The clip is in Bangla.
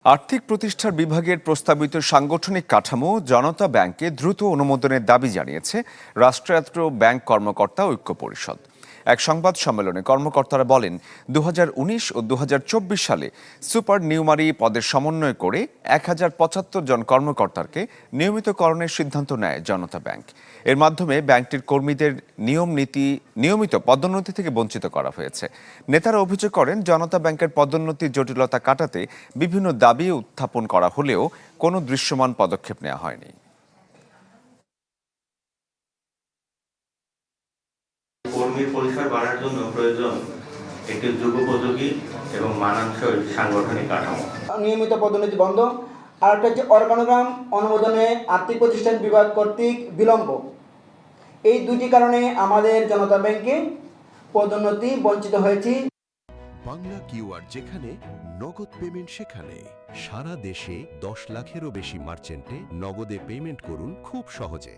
আর্থিক প্রতিষ্ঠার বিভাগের প্রস্তাবিত সাংগঠনিক কাঠামো জনতা ব্যাংকে দ্রুত অনুমোদনের দাবি জানিয়েছে রাষ্ট্রায়ত্ত ব্যাংক কর্মকর্তা ঐক্য পরিষদ। এক সংবাদ সম্মেলনে কর্মকর্তারা বলেন, 2019 ও 2024 সালে সুপার নিউমারি পদের সমন্বয় করে 1075 জন কর্মকর্তাকে নিয়মিতকরণের সিদ্ধান্ত নেয় জনতা ব্যাংক। এর মাধ্যমে ব্যাংকটির কর্মীদের নিয়মিত পদোন্নতি থেকে বঞ্চিত করা হয়েছে। নেতারা অভিযোগ করেন, জনতা ব্যাংকের পদোন্নতির জটিলতা কাটাতে বিভিন্ন দাবি উত্থাপন করা হলেও কোনো দৃশ্যমান পদক্ষেপ নেওয়া হয়নি। কর্মীর পরিসর বাড়ার জন্য প্রয়োজন একটি যুগোপযোগী এবং মানানসই সাংগঠনিক কাঠামো। নিয়মিত পদোন্নতি বন্ধ, আর একটা হচ্ছে অর্গানোগ্রাম অনুমোদনে আর্থিক প্রতিষ্ঠান বিভাগ কর্তৃক বিলম্ব। এই দুটি কারণে আমাদের জনতা ব্যাংকে পদোন্নতি বঞ্চিত হয়েছি। বাংলা কিউআর, যেখানে নগদ পেমেন্ট সেখানে। সারা দেশে 10 লাখেরও বেশি মার্চেন্টে নগদে পেমেন্ট করুন খুব সহজে।